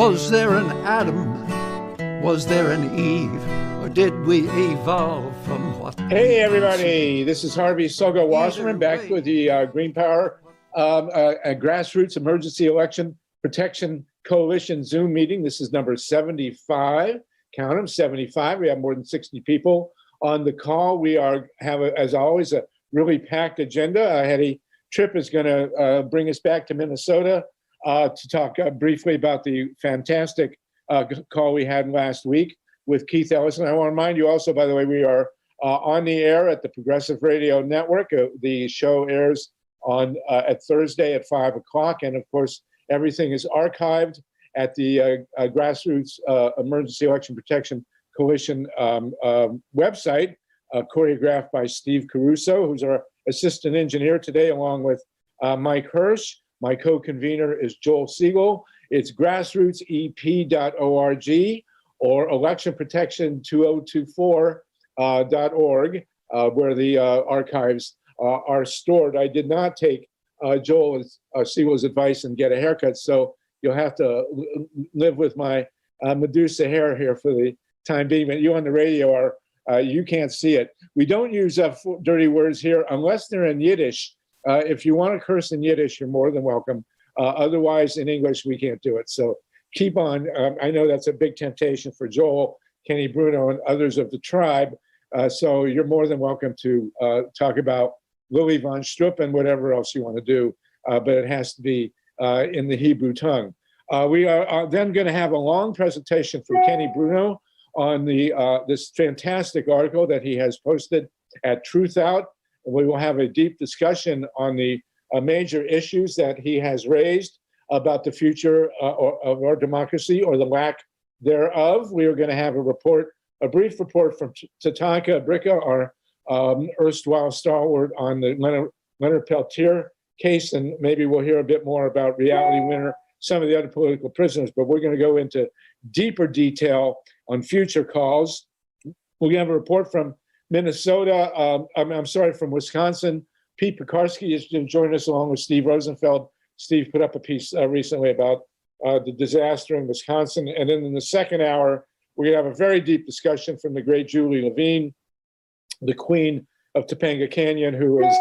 Was there an Adam? Was there an Eve? Or did we evolve from what? Hey, everybody. This is Harvey Soga Wasserman back with the Green Power Grassroots Emergency Election Protection Coalition Zoom meeting. This is number 75. Count them, 75. We have more than 60 people on the call. We have, as always, a really packed agenda. HEDY TRIPP is going to bring us back to Minnesota to talk briefly about the fantastic call we had last week with KEITH ELLISON. I want to remind you also, by the way, we are on the air at the Progressive Radio Network. The show airs on at Thursday at 5 o'clock. And of course, everything is archived at the Grassroots Emergency Election Protection Coalition website, choreographed by Steve Caruso, who's our assistant engineer today, along with Mike Hirsch. My co-convenor is JOEL SEGAL. It's grassrootsep.org or electionprotection2024.org, where the archives are stored. I did not take JOEL SEGAL's advice and get a haircut, so you'll have to live with my Medusa hair here for the time being. But you on the radio are, you can't see it. We don't use dirty words here unless they're in Yiddish. If you want to curse in Yiddish, you're more than welcome. Otherwise, in English, we can't do it. So keep on. I know that's a big temptation for Joel, Kenny Bruno, and others of the tribe. So you're more than welcome to talk about Lily von Strupp and whatever else you want to do. But it has to be in the Hebrew tongue. We are then going to have a long presentation from Kenny Bruno on this fantastic article that he has posted at Truth Out. We will have a deep discussion on the major issues that he has raised about the future of our democracy or the lack thereof. We are going to have a brief report from TATANKA BRICCA, our erstwhile stalwart on the Leonard Peltier case, and maybe we'll hear a bit more about Reality WEINER, some of the other political prisoners, but we're going to go into deeper detail on future calls. We're going to have a report from Minnesota, from Wisconsin. Pete Pekarsky is going to join us along with Steve Rosenfeld. Steve put up a piece recently about the disaster in Wisconsin. And then in the second hour, we're going to have a very deep discussion from the great Julie Levine, the queen of Topanga Canyon, who is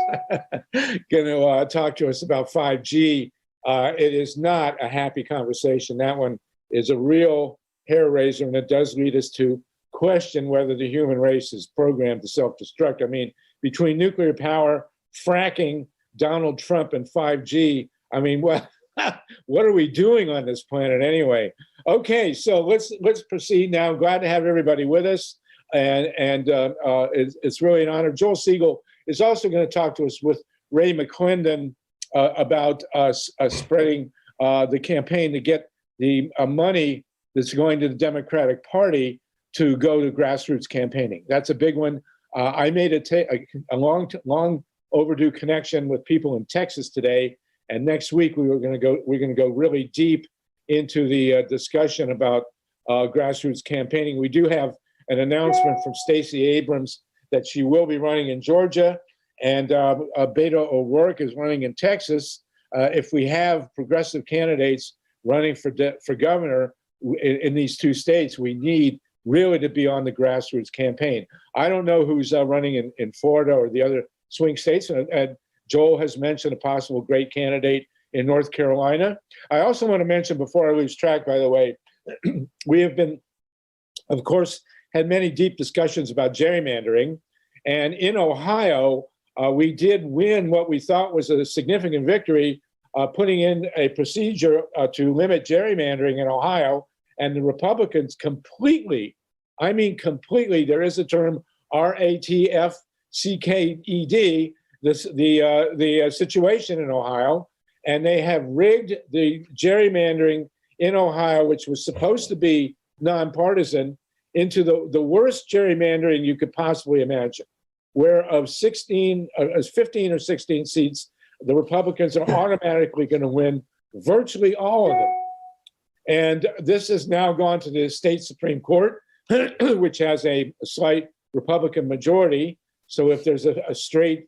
going to talk to us about 5G. It is not a happy conversation. That one is a real hair raiser, and it does lead us to question whether the human race is programmed to self-destruct. I mean, between nuclear power, fracking, Donald Trump, and 5G, I mean, what are we doing on this planet anyway? Okay, so let's proceed now. Glad to have everybody with us, and it's really an honor. JOEL SEGAL is also going to talk to us with RAY MCCLENDON about spreading the campaign to get the money that's going to the Democratic Party to go to grassroots campaigning. That's a big one. I made a long overdue connection with people in Texas today, and next week we're going to go really deep into the discussion about grassroots campaigning. We do have an announcement from Stacey Abrams that she will be running in Georgia, and Beto O'Rourke is running in Texas. If we have progressive candidates running for governor in these two states, we need really to be on the grassroots campaign. I don't know who's running in Florida or the other swing states. And Joel has mentioned a possible great candidate in North Carolina. I also want to mention, before I lose track, by the way, we have been, of course, had many deep discussions about gerrymandering. And in Ohio, we did win what we thought was a significant victory, putting in a procedure to limit gerrymandering in Ohio. And the Republicans completely, there is a term, RATFCKED, the situation in Ohio, and they have rigged the gerrymandering in Ohio, which was supposed to be nonpartisan, into the worst gerrymandering you could possibly imagine, where of 15 or 16 seats, the Republicans are automatically going to win virtually all of them. And this has now gone to the state Supreme Court, which has a slight Republican majority. So if there's a straight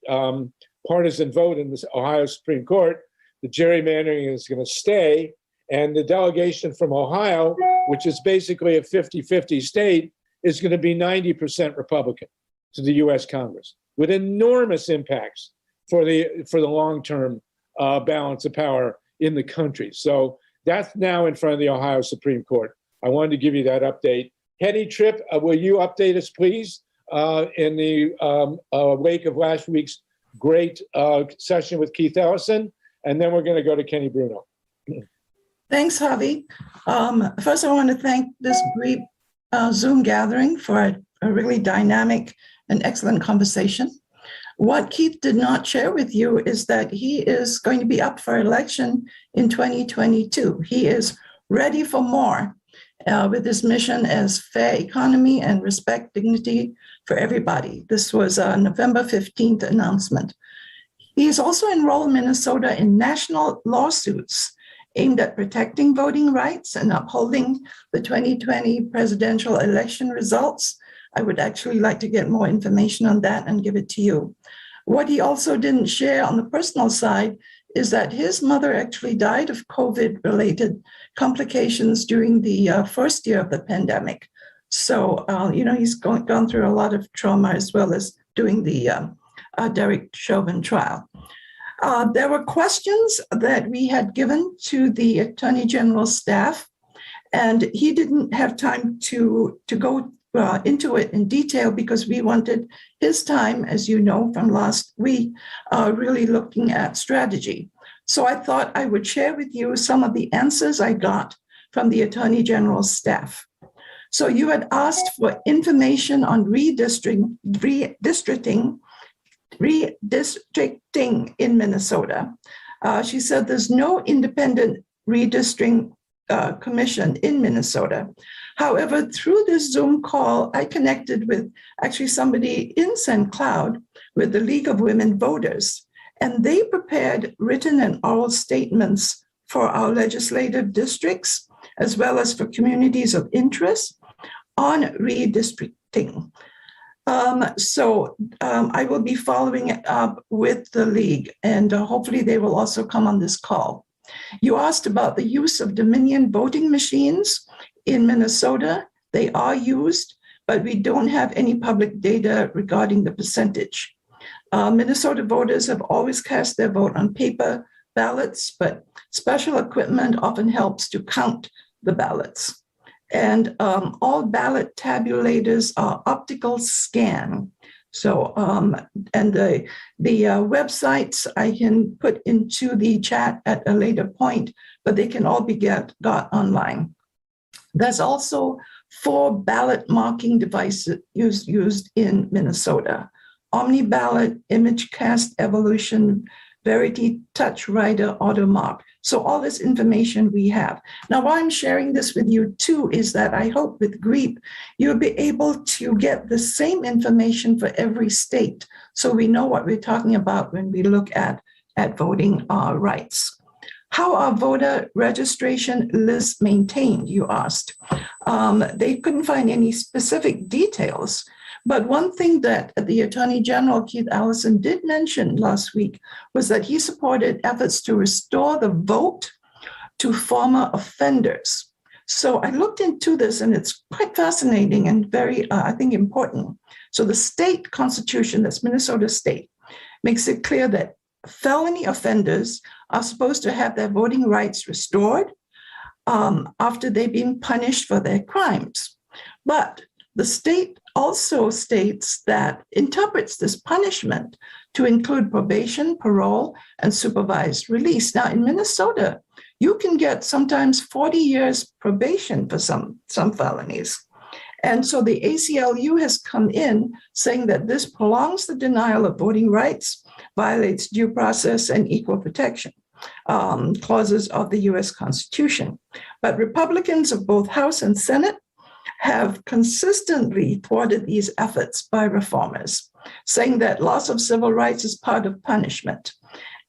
partisan vote in the Ohio Supreme Court, the gerrymandering is going to stay. And the delegation from Ohio, which is basically a 50-50 state, is going to be 90% Republican to the U.S. Congress, with enormous impacts for the long-term balance of power in the country. So that's now in front of the Ohio Supreme Court. I wanted to give you that update. HEDY TRIPP, will you update us, please, in the wake of last week's great session with Keith Ellison? And then we're going to go to Kenny Bruno. Thanks, Javi. First, I want to thank this GREEP Zoom gathering for a really dynamic and excellent conversation. What Keith did not share with you is that he is going to be up for election in 2022. He is ready for more with his mission as fair economy and respect dignity for everybody. This was a November 15th announcement. He is also enrolled in Minnesota in national lawsuits aimed at protecting voting rights and upholding the 2020 presidential election results. I would actually like to get more information on that and give it to you. What he also didn't share on the personal side is that his mother actually died of COVID-related complications during the first year of the pandemic. So, he's gone through a lot of trauma as well as doing the Derek Chauvin trial. There were questions that we had given to the Attorney General's staff, and he didn't have time to go into it in detail because we wanted his time, as you know from last week, really looking at strategy. So I thought I would share with you some of the answers I got from the Attorney General's staff. So you had asked for information on redistricting in Minnesota. She said there's no independent redistricting commission in Minnesota. However, through this Zoom call, I connected with actually somebody in St. Cloud with the League of Women Voters, and they prepared written and oral statements for our legislative districts, as well as for communities of interest on redistricting. I will be following it up with the League, and hopefully they will also come on this call. You asked about the use of Dominion voting machines in Minnesota. They are used, but we don't have any public data regarding the percentage. Minnesota voters have always cast their vote on paper ballots, but special equipment often helps to count the ballots. And all ballot tabulators are optical scan. So, and the websites I can put into the chat at a later point, but they can all be got online. There's also 4 ballot marking devices used in Minnesota: OmniBallot, ImageCast, Evolution, Verity, Touch Writer, AutoMark. So all this information we have. Now, why I'm sharing this with you too is that I hope with GREEP, you'll be able to get the same information for every state, so we know what we're talking about when we look at voting rights. How are voter registration lists maintained, you asked. They couldn't find any specific details, but one thing that the Attorney General, Keith Ellison, did mention last week was that he supported efforts to restore the vote to former offenders. So I looked into this, and it's quite fascinating and very, I think, important. So the state constitution, that's Minnesota state, makes it clear that felony offenders are supposed to have their voting rights restored after they've been punished for their crimes. But the state also states that interprets this punishment to include probation, parole, and supervised release. Now, in Minnesota, you can get sometimes 40 years probation for some felonies. And so the ACLU has come in saying that this prolongs the denial of voting rights, violates due process and equal protection clauses of the US Constitution. But Republicans of both House and Senate have consistently thwarted these efforts by reformers, saying that loss of civil rights is part of punishment.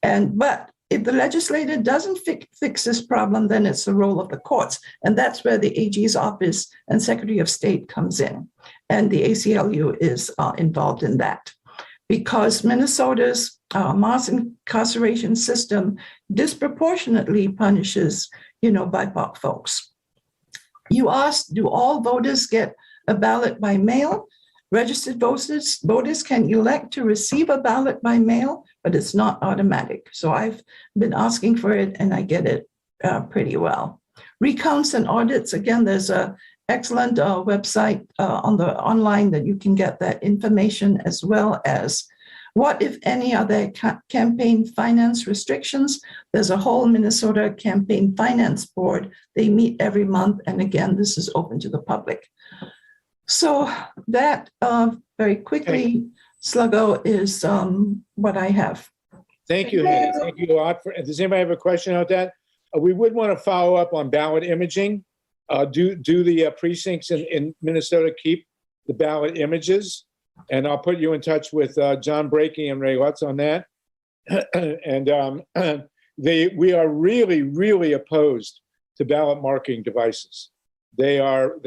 But if the legislature doesn't fix this problem, then it's the role of the courts. And that's where the AG's office and Secretary of State comes in. And the ACLU is involved in that. because Minnesota's mass incarceration system disproportionately punishes, BIPOC folks. You asked, do all voters get a ballot by mail? Registered voters can elect to receive a ballot by mail, but it's not automatic. So I've been asking for it and I get it pretty well. Recounts and audits, again, there's a excellent website online that you can get that information, as well as what, if any, are there campaign finance restrictions. There's a whole Minnesota Campaign Finance Board. They meet every month. And again, this is open to the public. So that very quickly, Sluggo, is what I have. Thank you, Hedy. Thank you a lot. Does anybody have a question about that? We would want to follow up on ballot imaging. Do the precincts in Minnesota keep the ballot images? And I'll put you in touch with John Brakey and Ray LUTZ on that. And we are really, really opposed to ballot marking devices. They are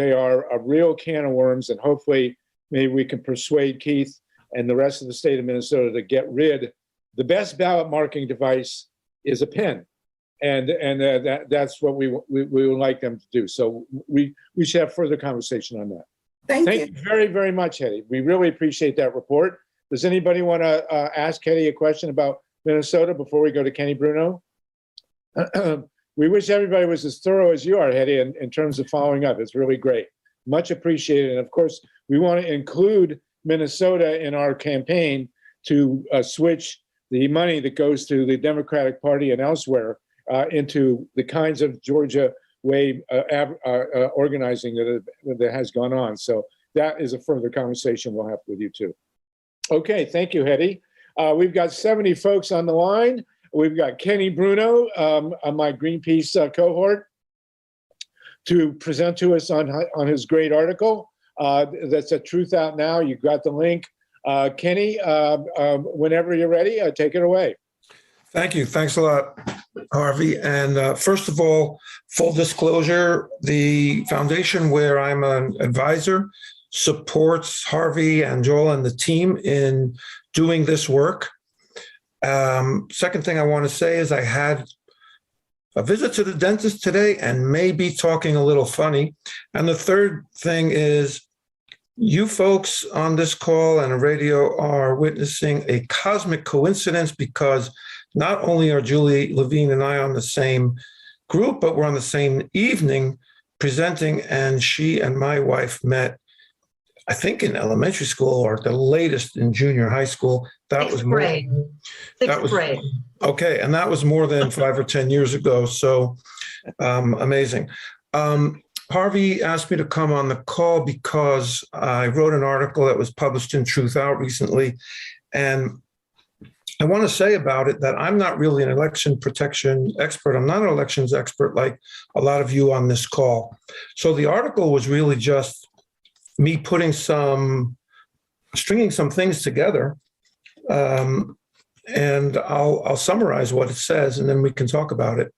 a real can of worms, and hopefully maybe we can persuade Keith and the rest of the state of Minnesota to get rid. The best ballot marking device is a pen. And that's what we would like them to do. So we should have further conversation on that. Thank you very, very much, Hedy. We really appreciate that report. Does anybody want to ask Hedy a question about Minnesota before we go to Kenny Bruno? We wish everybody was as thorough as you are, Hedy, in terms of following up. It's really great. Much appreciated. And of course, we want to include Minnesota in our campaign to switch the money that goes to the Democratic Party and elsewhere into the kinds of Georgia way organizing that has gone on. So that is a further conversation we'll have with you too. Okay, thank you, Hedy. We've got 70 folks on the line. We've got Kenny Bruno on my Greenpeace cohort to present to us on his great article. That's a Truth Out Now. You've got the link. Kenny, whenever you're ready, take it away. Thank you. Thanks a lot, Harvey. And first of all, full disclosure, the foundation where I'm an advisor supports Harvey and Joel and the team in doing this work. Second thing I want to say is I had a visit to the dentist today and may be talking a little funny. And the third thing is you folks on this call and radio are witnessing a cosmic coincidence, because not only are Julie, Levine, and I on the same group, but we're on the same evening presenting, and she and my wife met, I think, in elementary school or the latest in junior high school. That was grade. Sixth grade. Okay, and that was more than 5 or 10 years ago. So amazing. Harvey asked me to come on the call because I wrote an article that was published in Truth Out recently, and I want to say about it that I'm not really an election protection expert. I'm not an elections expert like a lot of you on this call. So the article was really just me stringing some things together, and I'll summarize what it says, and then we can talk about it.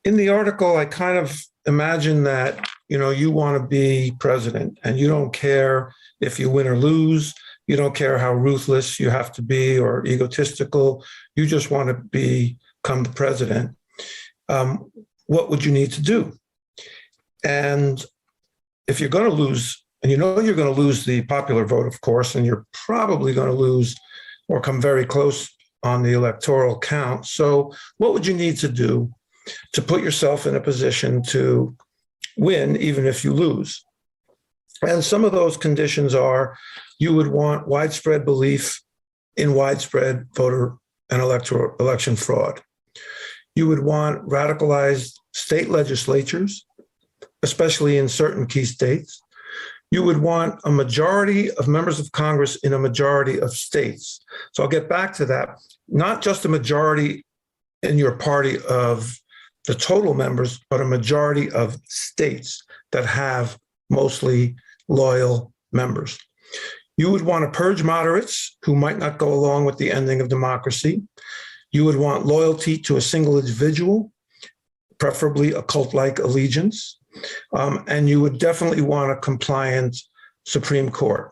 In the article, I kind of imagine that, you want to be president, and you don't care if you win or lose. You don't care how ruthless you have to be or egotistical. You just want to become the president. What would you need to do? And if you're going to lose, and you're going to lose the popular vote, of course, and you're probably going to lose or come very close on the electoral count. So what would you need to do to put yourself in a position to win, even if you lose? And some of those conditions are, you would want widespread belief in widespread voter and election fraud. You would want radicalized state legislatures, especially in certain key states. You would want a majority of members of Congress in a majority of states. So I'll get back to that. Not just a majority in your party of the total members, but a majority of states that have mostly loyal members. You would want to purge moderates who might not go along with the ending of democracy. You would want loyalty to a single individual, preferably a cult-like allegiance. And you would definitely want a compliant Supreme Court.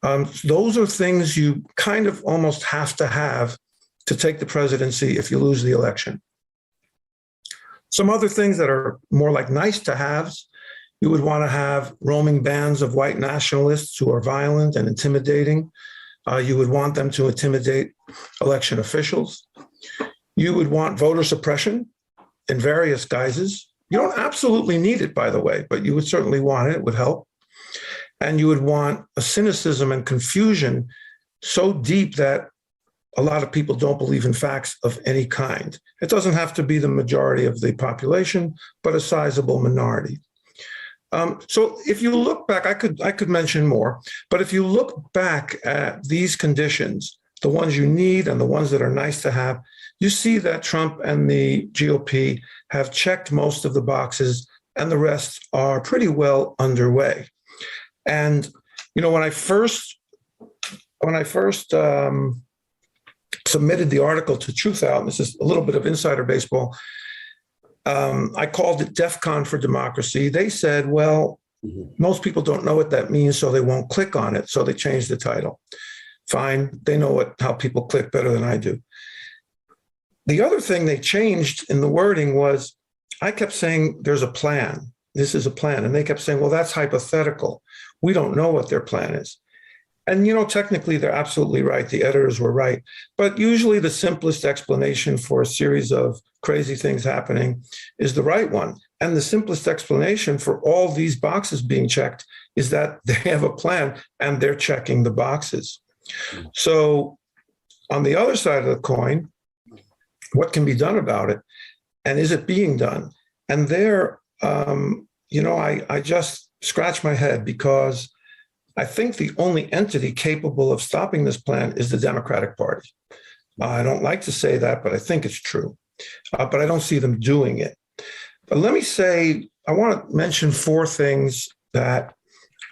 Those are things you kind of almost have to take the presidency if you lose the election. Some other things that are more like nice to haves, you would want to have roaming bands of white nationalists who are violent and intimidating. You would want them to intimidate election officials. You would want voter suppression in various guises. You don't absolutely need it, by the way, but you would certainly want it. It would help. And you would want a cynicism and confusion so deep that a lot of people don't believe in facts of any kind. It doesn't have to be the majority of the population, but a sizable minority. So if you look back, I could mention more, but if you look back at these conditions, the ones you need and the ones that are nice to have, you see that Trump and the GOP have checked most of the boxes and the rest are pretty well underway. And, you know, when I first submitted the article to Truth Out, and this is a little bit of insider baseball, I called it DEFCON for democracy. They said, well, most people don't know what that means, so they won't click on it. So they changed the title. Fine, they know how people click better than I do. The other thing they changed in the wording was, I kept saying, there's a plan. This is a plan. And they kept saying, well, that's hypothetical. We don't know what their plan is. And, you know, technically, they're absolutely right. The editors were right. But usually the simplest explanation for a series of crazy things happening is the right one. And the simplest explanation for all these boxes being checked is that they have a plan and they're checking the boxes. So on the other side of the coin, what can be done about it? And is it being done? And there, you know, I just scratch my head because I think the only entity capable of stopping this plan is the Democratic Party. I don't like to say that, but I think it's true. But I don't see them doing it. But let me say, I want to mention 4 things that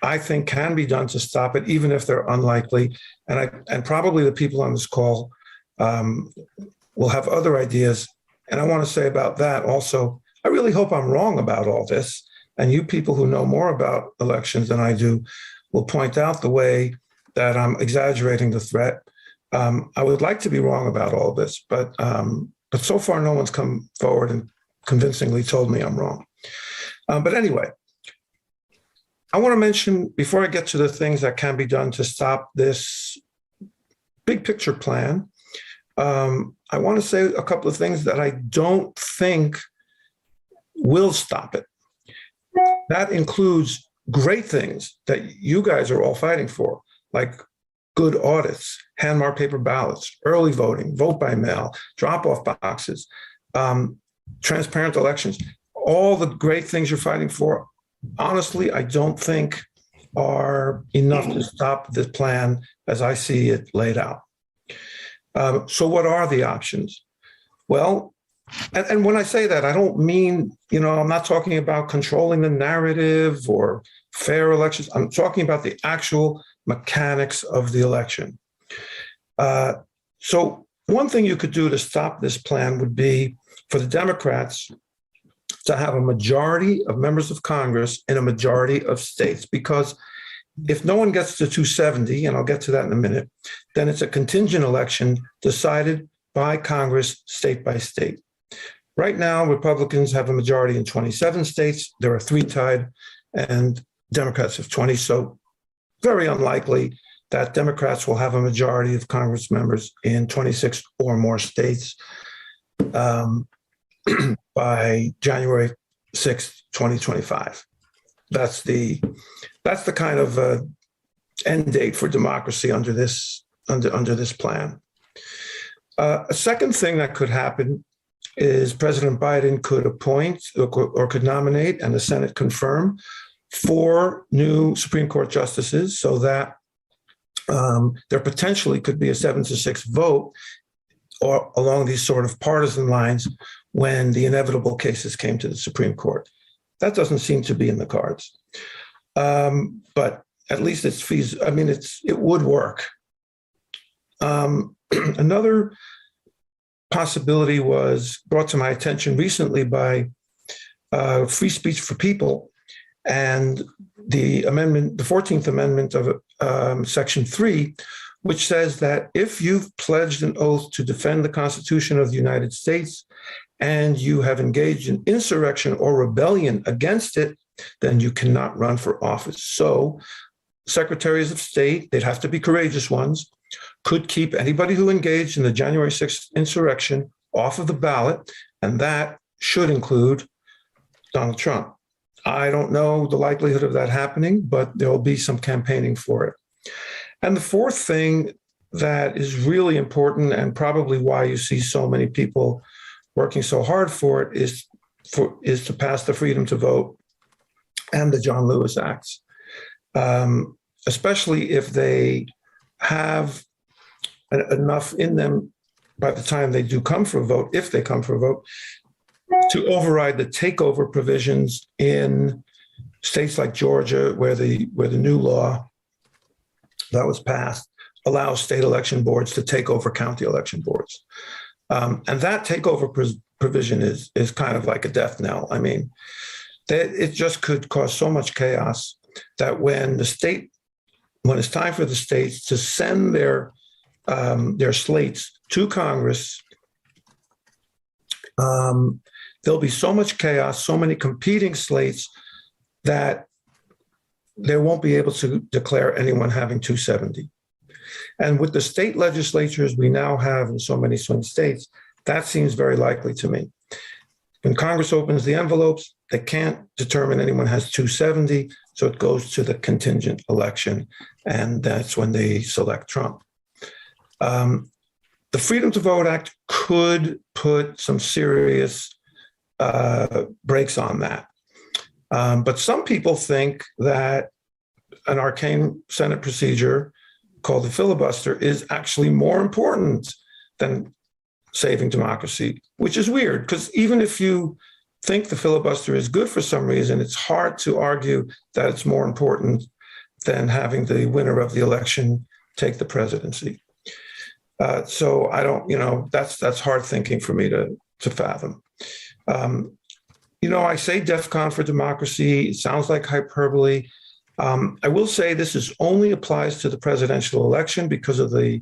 I think can be done to stop it, even if they're unlikely. And probably the people on this call will have other ideas. And I want to say about that also, I really hope I'm wrong about all this. And you people who know more about elections than I do will point out the way that I'm exaggerating the threat. I would like to be wrong about all this, but so far no one's come forward and convincingly told me I'm wrong. But anyway, I want to mention, before I get to the things that can be done to stop this big picture plan, I want to say a couple of things that I don't think will stop it. That includes great things that you guys are all fighting for, like good audits, hand-marked paper ballots, early voting, vote by mail, drop-off boxes, transparent elections, all the great things you're fighting for. Honestly, I don't think are enough to stop the plan as I see it laid out. So what are the options? Well, and when I say that, I don't mean, you know, I'm not talking about controlling the narrative or fair elections. I'm talking about the actual mechanics of the election. So one thing you could do to stop this plan would be for the Democrats to have a majority of members of Congress in a majority of states, because if no one gets to 270, and I'll get to that in a minute, then it's a contingent election decided by Congress state by state. Right now, Republicans have a majority in 27 states. There are 3 tied, and Democrats have 20. So very unlikely that Democrats will have a majority of Congress members in 26 or more states by January 6th, 2025. That's the kind of end date for democracy under this plan. A second thing that could happen is President Biden could appoint or could nominate, and the Senate confirm, 4 new Supreme Court justices, so that there potentially could be a 7-6 vote or along these sort of partisan lines when the inevitable cases came to the Supreme Court. That doesn't seem to be in the cards, but at least it's feasible. I mean, it would work. Another possibility was brought to my attention recently by Free Speech for People, and the 14th Amendment of Section 3, which says that if you've pledged an oath to defend the Constitution of the United States and you have engaged in insurrection or rebellion against it, then you cannot run for office. So secretaries of state, they'd have to be courageous ones, could keep anybody who engaged in the January 6th insurrection off of the ballot, and that should include Donald Trump. I don't know the likelihood of that happening, but there'll be some campaigning for it. And the fourth thing that is really important, and probably why you see so many people working so hard for it, is to pass the Freedom to Vote and the John Lewis Acts, especially if they have enough in them by the time they do come for a vote, if they come for a vote, to override the takeover provisions in states like Georgia, where the new law that was passed allows state election boards to take over county election boards. And that takeover provision is kind of like a death knell. I mean, it just could cause so much chaos that when it's time for the states to send their slates to Congress, there'll be so much chaos, so many competing slates, that they won't be able to declare anyone having 270. And with the state legislatures we now have in so many swing states, that seems very likely to me. When Congress opens the envelopes, they can't determine anyone has 270, so it goes to the contingent election, and that's when they select Trump. The Freedom to Vote Act could put some serious brakes on that. But some people think that an arcane Senate procedure called the filibuster is actually more important than saving democracy, which is weird, because even if you think the filibuster is good for some reason, it's hard to argue that it's more important than having the winner of the election take the presidency. So I don't, that's hard thinking for me to fathom. I say DEFCON for democracy. It sounds like hyperbole. I will say this only applies to the presidential election because of the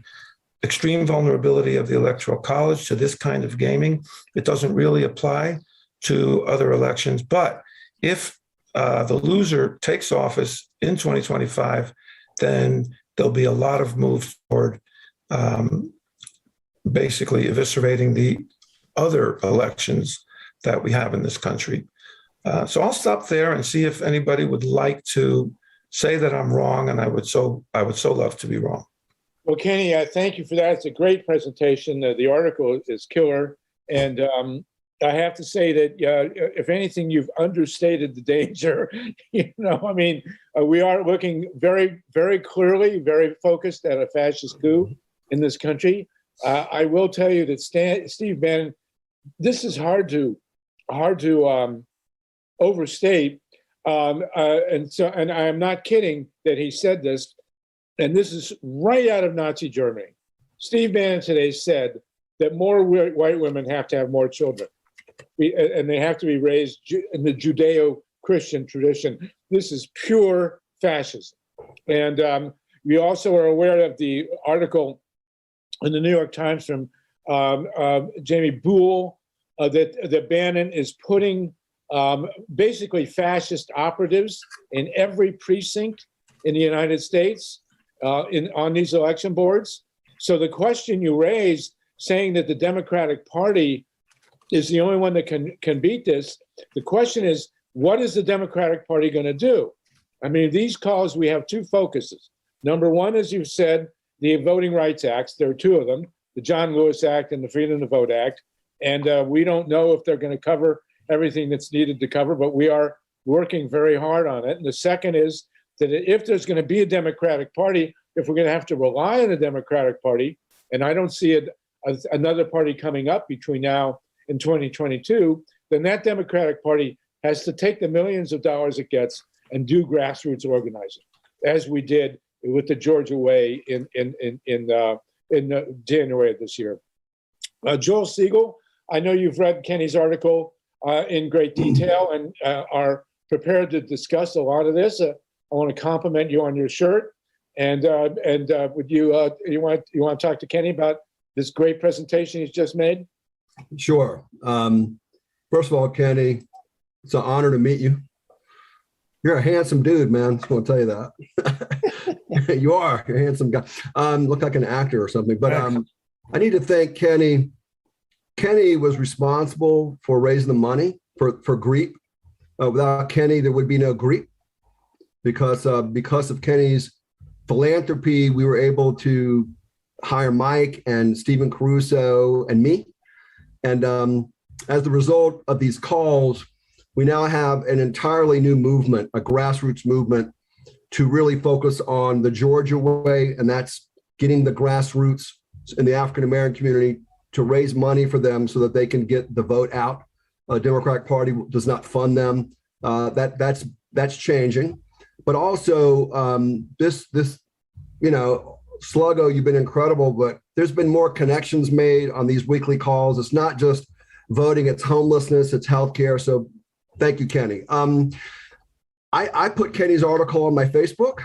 extreme vulnerability of the Electoral College to this kind of gaming. It doesn't really apply to other elections. But if the loser takes office in 2025, then there'll be a lot of moves toward basically eviscerating the other elections that we have in this country. So I'll stop there and see if anybody would like to say that I'm wrong, and I would so love to be wrong. Well, Kenny, thank you for that. It's a great presentation. The article is killer. And I have to say that if anything, you've understated the danger. We are looking very, very clearly, very focused at a fascist coup in this country. I will tell you that Steve Bannon, this is hard to overstate. And I am not kidding that he said this. And this is right out of Nazi Germany. Steve Bannon today said that more white women have to have more children. And they have to be raised in the Judeo-Christian tradition. This is pure fascism. And we also are aware of the article in the New York Times from Jamie Boole that Bannon is putting basically fascist operatives in every precinct in the United States on these election boards. So the question you raised, saying that the Democratic Party is the only one that can beat this, the question is, what is the Democratic Party going to do? I mean, these calls, we have two focuses. Number one, as you've said, the Voting Rights Acts. There are two of them, the John Lewis Act and the Freedom to Vote Act. And we don't know if they're going to cover everything that's needed to cover, but we are working very hard on it. And the second is that if there's going to be a Democratic Party, if we're going to have to rely on the Democratic Party, and I don't see another party coming up between now and 2022, then that Democratic Party has to take the millions of dollars it gets and do grassroots organizing, as we did with the Georgia Way in January of this year. Joel Segal, I know you've read Kenny's article in great detail and are prepared to discuss a lot of this. I want to compliment you on your shirt. And would you want to talk to Kenny about this great presentation he's just made? Sure. First of all, Kenny, it's an honor to meet you. You're a handsome dude, man. I just want to tell you that. You are. You're a handsome guy. Look like an actor or something. But I need to thank Kenny. Kenny was responsible for raising the money for GREEP. Without Kenny, there would be no GREEP. Because of Kenny's philanthropy, we were able to hire Mike and Stephen Caruso and me. And as the result of these calls, we now have an entirely new movement, a grassroots movement, to really focus on the Georgia way, and that's getting the grassroots in the African-American community to raise money for them so that they can get the vote out. Democratic Party does not fund them. That's changing. But also this Sluggo, you've been incredible, but there's been more connections made on these weekly calls. It's not just voting, it's homelessness, it's healthcare. So thank you, Kenny. I put Kenny's article on my Facebook.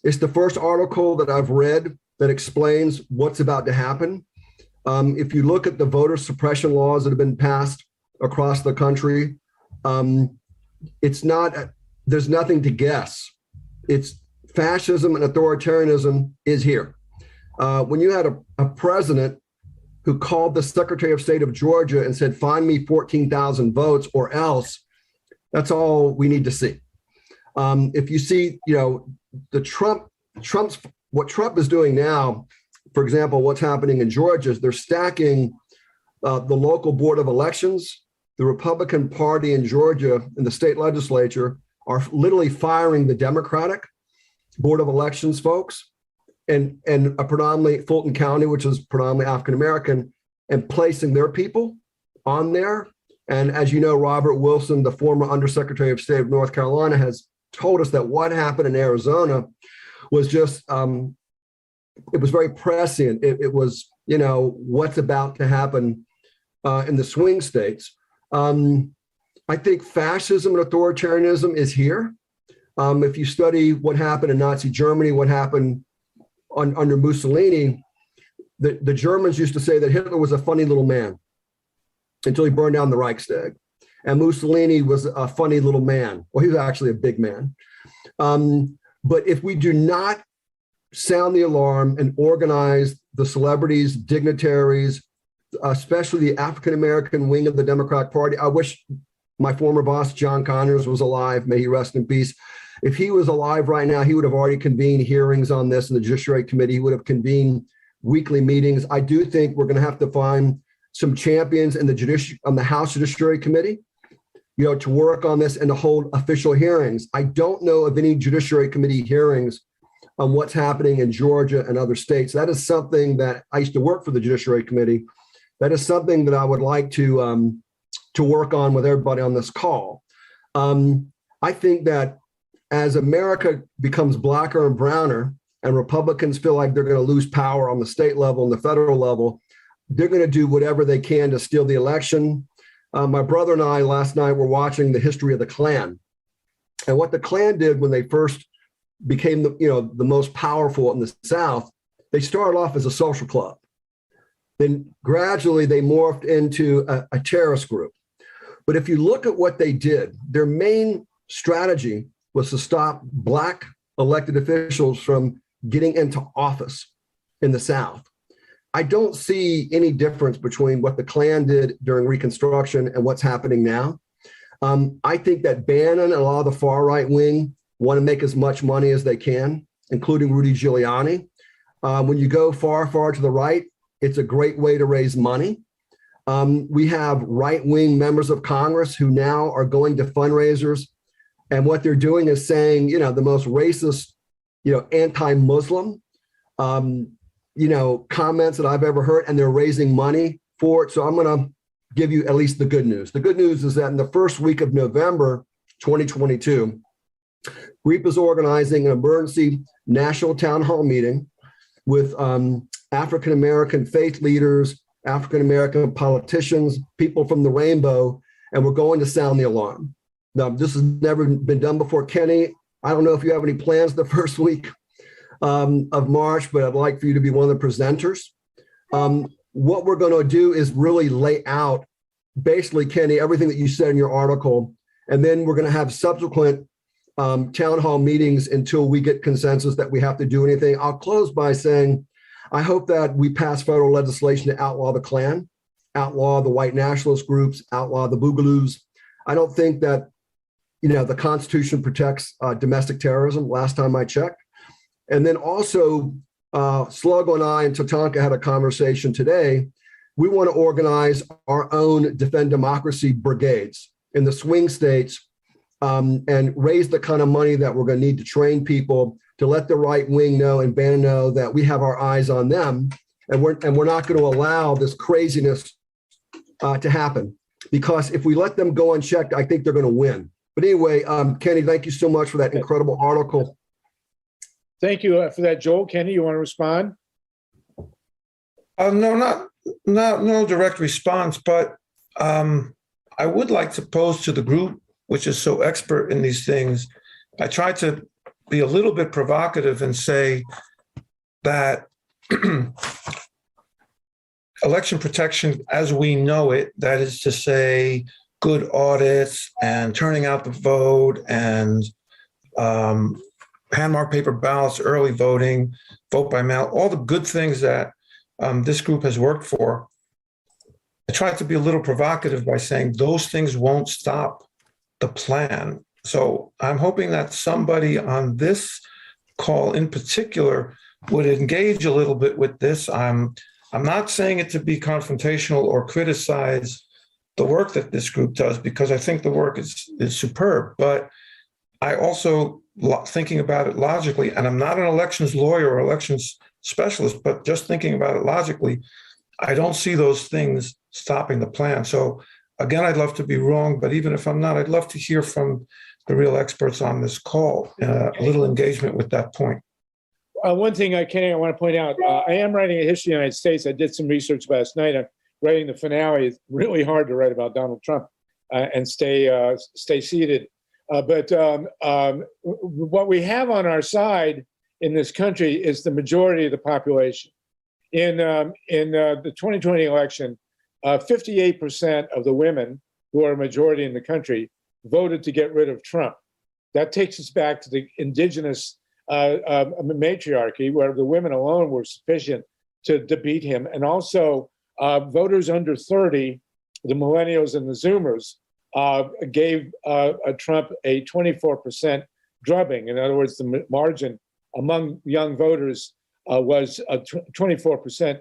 It's the first article that I've read that explains what's about to happen. If you look at the voter suppression laws that have been passed across the country, there's nothing to guess. It's fascism and authoritarianism is here. When you had a president who called the Secretary of State of Georgia and said, find me 14,000 votes or else, that's all we need to see. If you see, what Trump is doing now, for example, what's happening in Georgia is they're stacking the local board of elections. The Republican Party in Georgia in the state legislature are literally firing the Democratic board of elections folks and a predominantly Fulton County, which is predominantly African-American, and placing their people on there. And as you know, Robert Wilson, the former Undersecretary of State of North Carolina, has told us that what happened in Arizona was just, it was very prescient. It was, what's about to happen in the swing states. I think fascism and authoritarianism is here. If you study what happened in Nazi Germany, what happened under Mussolini, the Germans used to say that Hitler was a funny little man until he burned down the Reichstag. And Mussolini was a funny little man. Well, he was actually a big man. But if we do not sound the alarm and organize the celebrities, dignitaries, especially the African-American wing of the Democratic Party, I wish my former boss, John Conyers, was alive. May he rest in peace. If he was alive right now, he would have already convened hearings on this in the Judiciary Committee. He would have convened weekly meetings. I do think we're going to have to find some champions in the House Judiciary Committee, to work on this and to hold official hearings. I don't know of any Judiciary Committee hearings on what's happening in Georgia and other states. That is something that I used to work for the Judiciary Committee. That is something that I would like to work on with everybody on this call. I think that as America becomes blacker and browner and Republicans feel like they're going to lose power on the state level and the federal level, they're going to do whatever they can to steal the election. My brother and I last night were watching the history of the Klan. And what the Klan did when they first became the most powerful in the South, they started off as a social club. Then gradually they morphed into a terrorist group. But if you look at what they did, their main strategy was to stop Black elected officials from getting into office in the South. I don't see any difference between what the Klan did during Reconstruction and what's happening now. I think that Bannon and a lot of the far right wing want to make as much money as they can, including Rudy Giuliani. When you go far, far to the right, it's a great way to raise money. We have right-wing members of Congress who now are going to fundraisers, and what they're doing is saying, the most racist, anti-Muslim, comments that I've ever heard, and they're raising money for it. So I'm going to give you at least the good news. The good news is that in the first week of November 2022, GREEP is organizing an emergency national town hall meeting with African-American faith leaders, African-American politicians, people from the rainbow, and we're going to sound the alarm. Now, this has never been done before. Kenny, I don't know if you have any plans the first week. of March, but I'd like for you to be one of the presenters. What we're going to do is really lay out, basically, Kenny, everything that you said in your article, and then we're going to have subsequent town hall meetings until we get consensus that we have to do anything. I'll close by saying, I hope that we pass federal legislation to outlaw the Klan, outlaw the white nationalist groups, outlaw the Boogaloos. I don't think that, the Constitution protects domestic terrorism, last time I checked. And then also, Sluggo and I and TATANKA had a conversation today. We want to organize our own Defend Democracy brigades in the swing states and raise the kind of money that we're going to need to train people to let the right wing know and Bannon know that we have our eyes on them, and we're not going to allow this craziness to happen. Because if we let them go unchecked, I think they're going to win. But anyway, Kenny, thank you so much for that incredible article. Thank you for that, Joel. Kenny, you want to respond? No, no direct response, but I would like to pose to the group, which is so expert in these things. I tried to be a little bit provocative and say that election protection as we know it, that is to say good audits and turning out the vote and hand-marked paper ballots, early voting, vote by mail, all the good things that this group has worked for. I tried to be a little provocative by saying those things won't stop the plan. So I'm hoping that somebody on this call in particular would engage a little bit with this. I'm not saying it to be confrontational or criticize the work that this group does, because I think the work is superb, but I also, thinking about it logically, and I'm not an elections lawyer or elections specialist, but just thinking about it logically, I don't see those things stopping the plan. So again, I'd love to be wrong, but even if I'm not, I'd love to hear from the real experts on this call, a little engagement with that point. One thing, Kenny, I want to point out, I am writing a history of the United States. I did some research last night. I'm writing the finale. It's really hard to write about Donald Trump and stay seated. But what we have on our side in this country is the majority of the population. In the 2020 election, 58% of the women, who are a majority in the country, voted to get rid of Trump. That takes us back to the indigenous matriarchy, where the women alone were sufficient to beat him. And also voters under 30, the millennials and the Zoomers, gave Trump a 24% drubbing. In other words, the margin among young voters was a 24%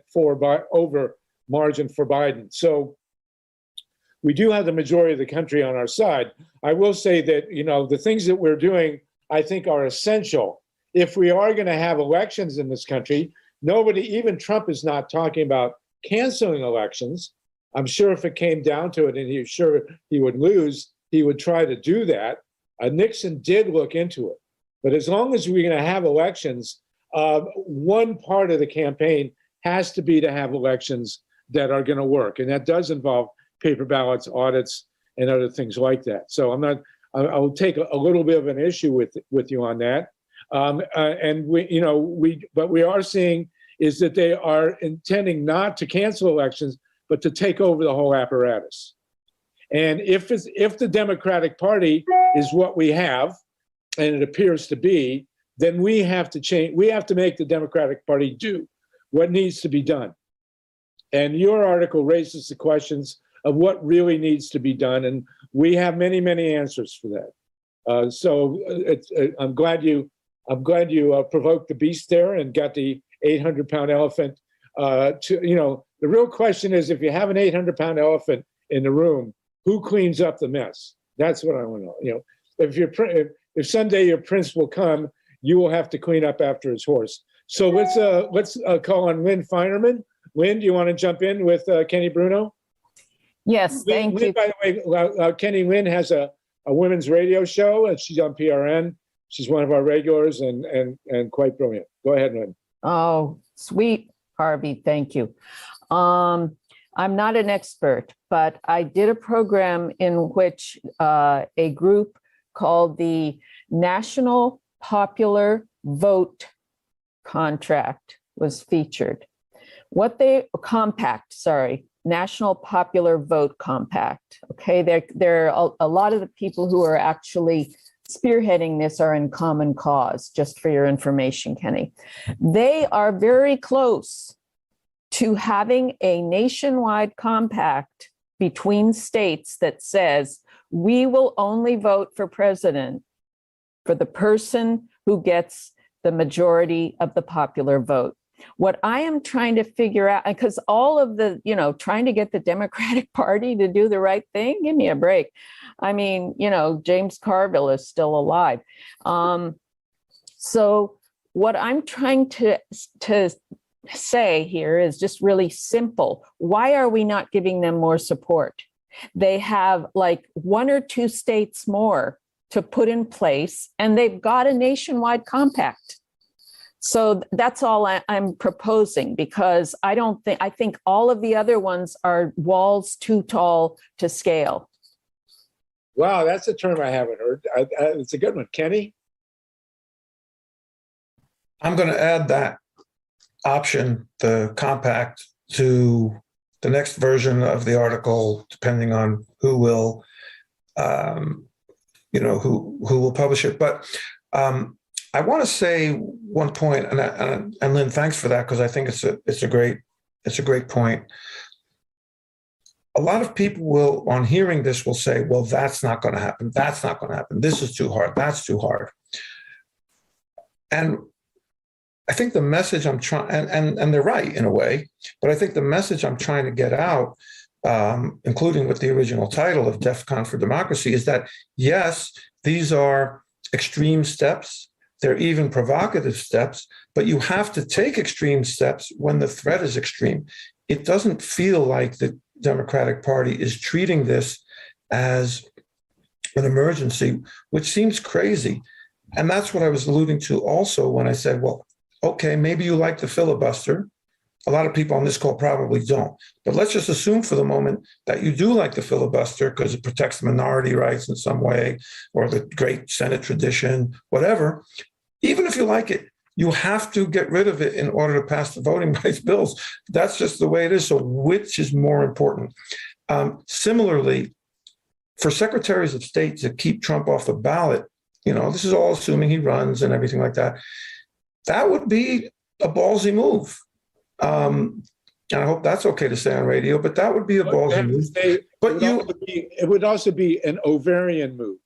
over margin for Biden. So we do have the majority of the country on our side. I will say that, the things that we're doing, I think, are essential. If we are going to have elections in this country, even Trump is not talking about canceling elections. I'm sure if it came down to it and he's sure he would lose, he would try to do that. Nixon did look into it. But as long as we're going to have elections, one part of the campaign has to be to have elections that are going to work. And that does involve paper ballots, audits, and other things like that. So I'll take a little bit of an issue with you on that. And what we are seeing is that they are intending not to cancel elections, but to take over the whole apparatus. And if the Democratic Party is what we have, and it appears to be, then we have to change. We have to make the Democratic Party do what needs to be done. And your article raises the questions of what really needs to be done, and we have many, many answers for that. So I'm glad you provoked the beast there and got the 800-pound elephant. The real question is, if you have an 800-pound elephant in the room, who cleans up the mess? That's what I want to know. If someday your prince will come, you will have to clean up after his horse. So let's call on LYNN FEINERMAN. LYNN, do you want to jump in with KENNY BRUNO? Yes, thank you. By the way, LYNN has a women's radio show, and she's on PRN. She's one of our regulars and quite brilliant. Go ahead, LYNN. Oh, sweet, Harvey, thank you. I'm not an expert, but I did a program in which a group called the National Popular Vote contract was featured. National Popular Vote Compact. Okay, there are a lot of the people who are actually spearheading this are in Common Cause, just for your information, Kenny. They are very close to having a nationwide compact between states that says we will only vote for president for the person who gets the majority of the popular vote. What I am trying to figure out, because all of the, trying to get the Democratic Party to do the right thing, give me a break. I mean, James Carville is still alive. So what I'm trying to say here is just really simple. Why are we not giving them more support? They have like 1 or 2 states more to put in place, and they've got a nationwide compact. So that's all I'm proposing, because I think all of the other ones are walls too tall to scale. Wow, that's a term I haven't heard. It's a good one. Kenny? I'm going to add that option, the compact, to the next version of the article, depending on who will, who will publish it. But I want to say one point, and Lynn, thanks for that, because I think it's a great point. A lot of people will, on hearing this, will say, well, that's not going to happen. That's not going to happen. This is too hard. That's too hard. And I think the message I'm trying, and they're right in a way, but I think the message I'm trying to get out, including with the original title of DEFCON for Democracy, is that, yes, these are extreme steps. They're even provocative steps, but you have to take extreme steps when the threat is extreme. It doesn't feel like the Democratic Party is treating this as an emergency, which seems crazy. And that's what I was alluding to also when I said, well, okay, maybe you like the filibuster. A lot of people on this call probably don't. But let's just assume for the moment that you do like the filibuster because it protects minority rights in some way, or the great Senate tradition, whatever. Even if you like it, you have to get rid of it in order to pass the voting rights bills. That's just the way it is. So which is more important? Similarly, for secretaries of state to keep Trump off the ballot, this is all assuming he runs and everything like that. That would be a ballsy move. And I hope that's okay to say on radio, but that would be a ballsy move. It would also be an ovarian move.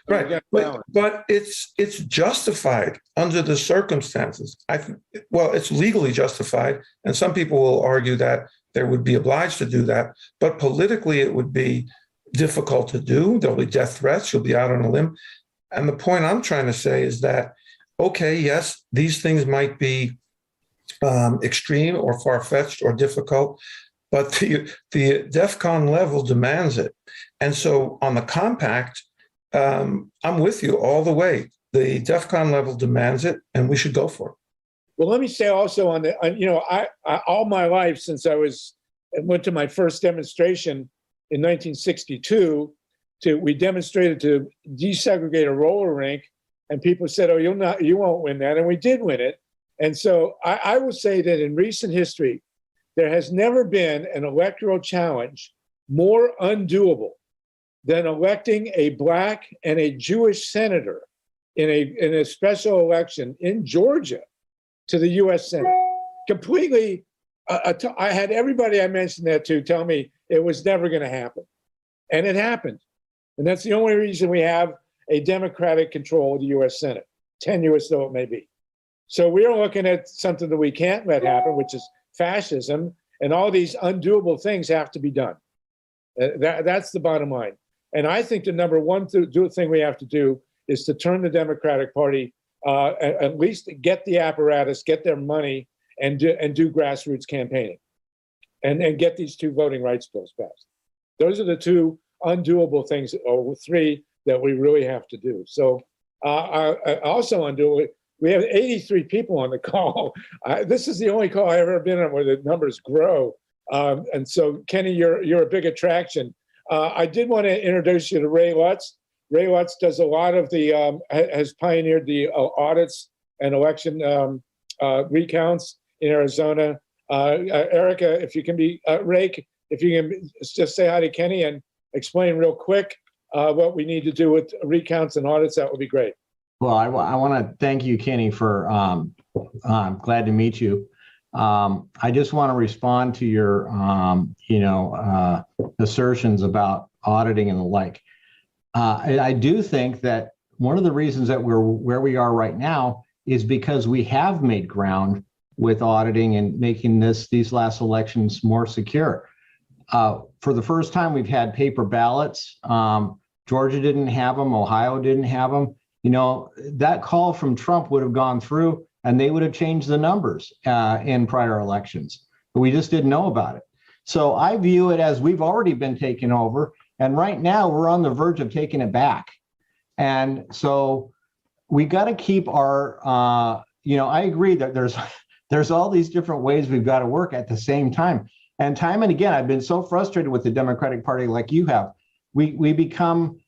Right, but it's justified under the circumstances. It's legally justified, and some people will argue that they would be obliged to do that, but politically it would be difficult to do. There'll be death threats. You'll be out on a limb. And the point I'm trying to say is that, okay, yes, these things might be extreme or far-fetched or difficult, but the DEFCON level demands it. And so on the compact, I'm with you all the way. The DEFCON level demands it, and we should go for it. Well, let me say also I all my life since I went to my first demonstration in 1962. We demonstrated to desegregate a roller rink, and people said, "Oh, you won't win that," and we did win it. And so I will say that in recent history, there has never been an electoral challenge more undoable than electing a Black and a Jewish senator in a special election in Georgia to the U.S. Senate. Completely, I had everybody I mentioned that to tell me it was never going to happen. And it happened. And that's the only reason we have a Democratic control of the U.S. Senate, tenuous though it may be. So we are looking at something that we can't let happen, which is fascism, and all these undoable things have to be done. That's the bottom line. And I think the number one thing we have to do is to turn the Democratic Party, at least get the apparatus, get their money, and do grassroots campaigning, and get these 2 voting rights bills passed. Those are the 2 undoable things, or 3 that we really have to do. So also undoable, we have 83 people on the call. This is the only call I've ever been on where the numbers grow. And so, Kenny, you're a big attraction. I did want to introduce you to Ray LUTZ. Ray LUTZ does a lot of has pioneered the audits and election recounts in Arizona. Erica, if you can be, Ray, if you can just say hi to Kenny and explain real quick what we need to do with recounts and audits, that would be great. Well, I want to thank you, Kenny, for I'm glad to meet you. I just want to respond to your, assertions about auditing and the like. I do think that one of the reasons that we're where we are right now is because we have made ground with auditing and making these last elections more secure. For the first time, we've had paper ballots. Georgia didn't have them. Ohio didn't have them. That call from Trump would have gone through and they would have changed the numbers in prior elections, but we just didn't know about it. So I view it as we've already been taken over, and right now we're on the verge of taking it back. And so we got to keep our, I agree that there's all these different ways we've got to work at the same time. And time and again, I've been so frustrated with the Democratic Party like you have. We become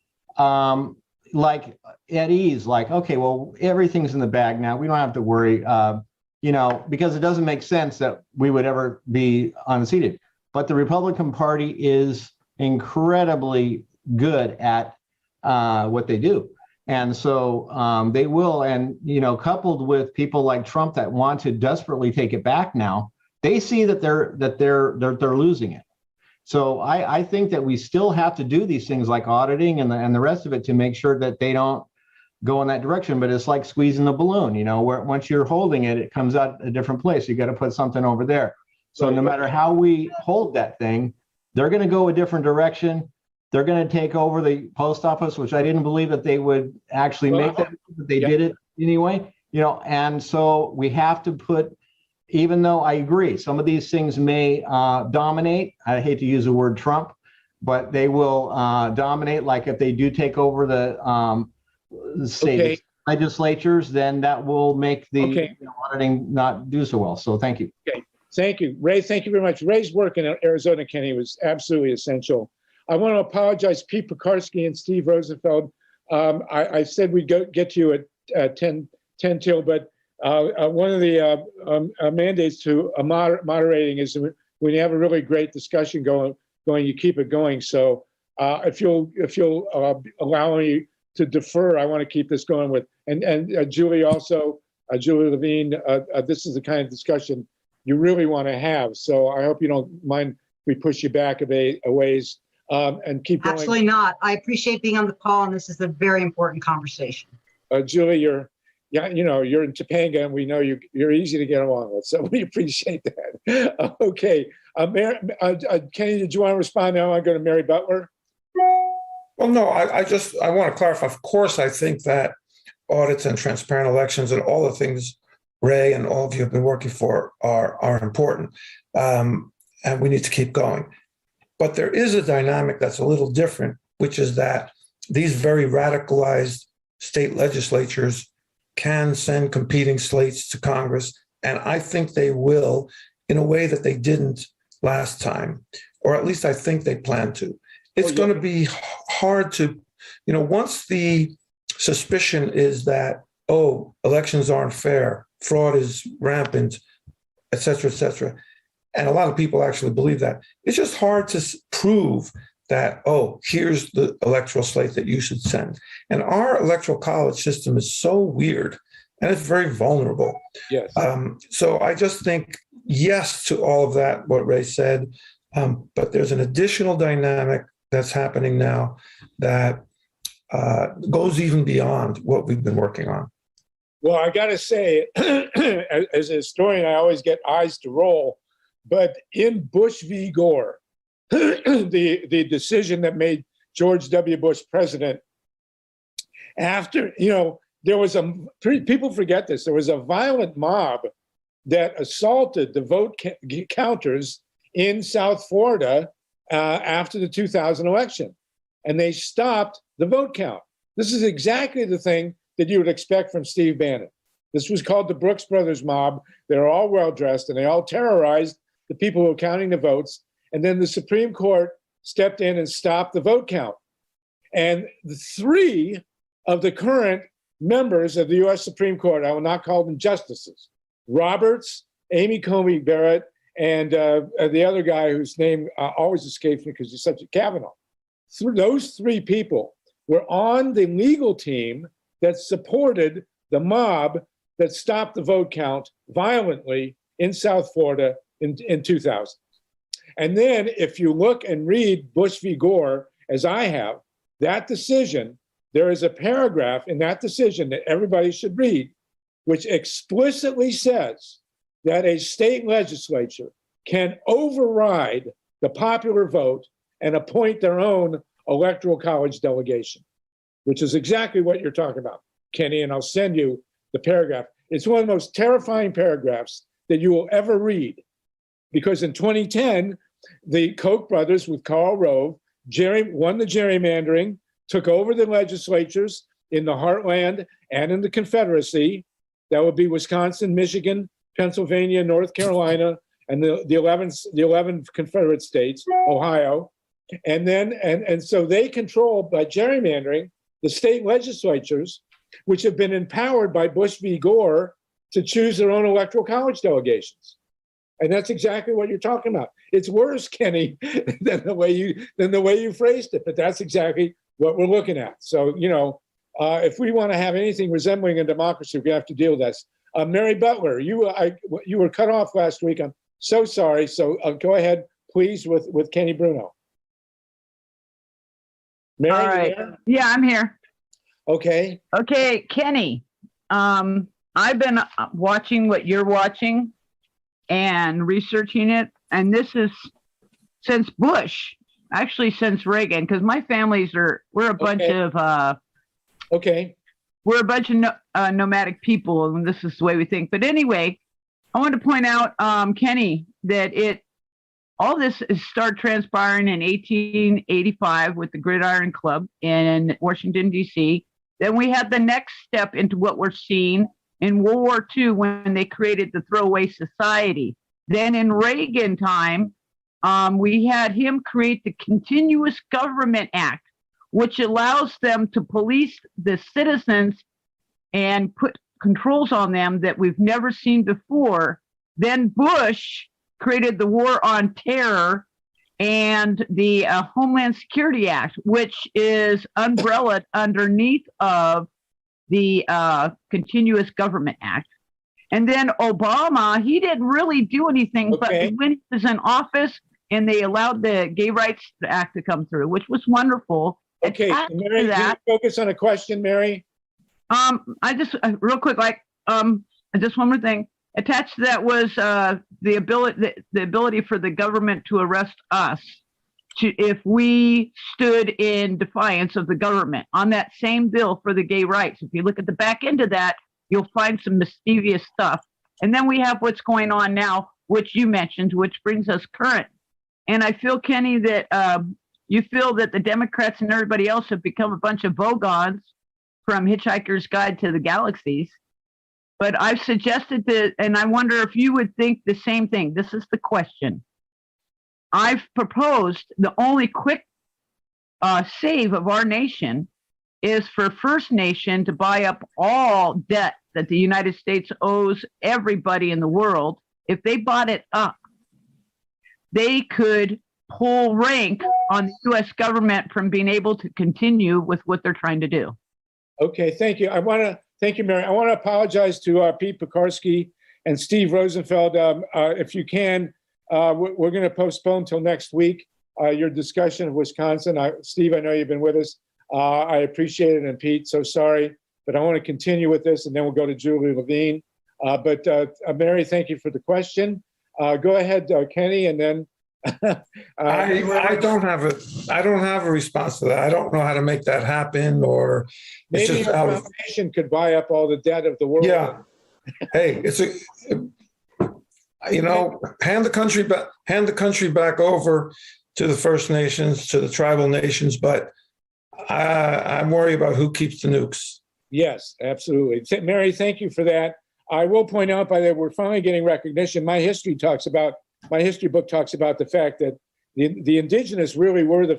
like at ease, like, okay, well, everything's in the bag now. We don't have to worry, because it doesn't make sense that we would ever be unseated. But the Republican Party is incredibly good at what they do. And so they will, and, coupled with people like Trump that want to desperately take it back now, they see that they're losing it. So I think that we still have to do these things like auditing and the rest of it to make sure that they don't go in that direction. But it's like squeezing the balloon, where once you're holding it, it comes out a different place. You got to put something over there. So no matter how we hold that thing, they're going to go a different direction. They're going to take over the post office, which I didn't believe that they would actually make that, but they did it anyway, and so we have to put, even though I agree, some of these things may dominate. I hate to use the word Trump, but they will dominate. Like if they do take over the state legislatures, then that will make the auditing not do so well. So thank you. Okay, thank you, Ray. Thank you very much. Ray's work in Arizona, Kenny, was absolutely essential. I want to apologize, Pete Pekarsky and Steve Rosenfeld. I said we'd get to you at 10 till, but one of the mandates to moderating is when you have a really great discussion going, you keep it going. So if you'll allow me to defer, I want to keep this going with, and Julie also, Julie Levine, this is the kind of discussion you really want to have. So I hope you don't mind we push you back a ways and keep going. Absolutely not. I appreciate being on the call, and this is a very important conversation. Julie, you're in Topanga, and we know you're easy to get along with, so we appreciate that. Okay, Kenny, did you want to respond now? I go to Mary Butler. Well, no, I want to clarify. Of course, I think that audits and transparent elections and all the things Ray and all of you have been working for are important, and we need to keep going. But there is a dynamic that's a little different, which is that these very radicalized state legislatures can send competing slates to Congress, and I think they will in a way that they didn't last time, or at least I think they plan to. It's going to be hard to, once the suspicion is that, elections aren't fair, fraud is rampant, et cetera, and a lot of people actually believe that, it's just hard to prove that, here's the electoral slate that you should send. And our electoral college system is so weird and it's very vulnerable. Yes. So I just think yes to all of that, what Ray said, but there's an additional dynamic that's happening now that goes even beyond what we've been working on. Well, I got to say, as a historian, I always get eyes to roll. But in Bush v. Gore, the decision that made George W. Bush president, after, there was people forget this, there was a violent mob that assaulted the vote counters in South Florida after the 2000 election. And they stopped the vote count. This is exactly the thing that you would expect from Steve Bannon. This was called the Brooks Brothers mob. They're all well-dressed and they all terrorized the people who were counting the votes. And then the Supreme Court stepped in and stopped the vote count. And the 3 of the current members of the US Supreme Court, I will not call them justices, Roberts, Amy Coney Barrett, and the other guy whose name always escapes me because he's such a Kavanaugh. Those three people were on the legal team that supported the mob that stopped the vote count violently in South Florida in 2000. And then if you look and read Bush v. Gore, as I have, that decision, there is a paragraph in that decision that everybody should read, which explicitly says that a state legislature can override the popular vote and appoint their own electoral college delegation, which is exactly what you're talking about, Kenny, and I'll send you the paragraph. It's one of the most terrifying paragraphs that you will ever read, because in 2010, the Koch brothers with Karl Rove won the gerrymandering, took over the legislatures in the heartland and in the Confederacy. That would be Wisconsin, Michigan, Pennsylvania, North Carolina, and the 11 Confederate states, Ohio. And then, and so they control, by gerrymandering, the state legislatures, which have been empowered by Bush v. Gore to choose their own electoral college delegations. And that's exactly what you're talking about. It's worse, Kenny, than the way you phrased it, but that's exactly what we're looking at. So, you know, if we want to have anything resembling a democracy, we have to deal with this. Mary Butler, you were cut off last week. I'm so sorry. So go ahead, please, with Kenny Bruno. Mary, all right. Yeah, I'm here. Okay. Okay, Kenny. I've been watching what you're watching and researching it, and this is since Bush, actually since Reagan, because my we're a bunch of we're a bunch of nomadic people, and this is the way we think. But anyway, I want to point out, Kenny, that all this started transpiring in 1885 with the Gridiron Club in Washington, D.C. Then we had the next step into what we're seeing in World War II when they created the Throwaway Society. Then in Reagan time, we had him create the Continuous Government Act, which allows them to police the citizens and put controls on them that we've never seen before. Then Bush created the War on Terror and the Homeland Security Act, which is umbrellaed underneath of the Continuous Government Act. And then Obama, he didn't really do anything, but when he was in office and they allowed the Gay Rights Act to come through, which was wonderful. Okay, Mary, can you focus on a question, Mary? I just, real quick, just one more thing. Attached to that was the ability for the government to arrest us if we stood in defiance of the government on that same bill for the gay rights. If you look at the back end of that, you'll find some mischievous stuff. And then we have what's going on now, which you mentioned, which brings us current. And I feel, Kenny, that you feel that the Democrats and everybody else have become a bunch of vagons from Hitchhiker's Guide to the Galaxies. But I've suggested that, and I wonder if you would think the same thing. This is the question. I've proposed the only quick save of our nation is for First Nation to buy up all debt that the United States owes everybody in the world. If they bought it up, they could pull rank on the U.S. government from being able to continue with what they're trying to do. Okay, thank you. Thank you, Mary. I want to apologize to Pete Pekarsky and Steve Rosenfeld. If you can, we're going to postpone till next week your discussion of Wisconsin. Steve, I know you've been with us. I appreciate it, and Pete, so sorry, but I want to continue with this, and then we'll go to Julie Levine. But Mary, thank you for the question. Go ahead, Kenny, and then. I don't have a response to that. I don't know how to make that happen, or it's maybe just a foundation could buy up all the debt of the world. Yeah. Hey, hand the country back over to the First Nations, to the tribal nations, but I'm worried about who keeps the nukes. Yes, absolutely. Mary, thank you for that. I will point out, by the way, we're finally getting recognition. My history book talks about the fact that the indigenous really were the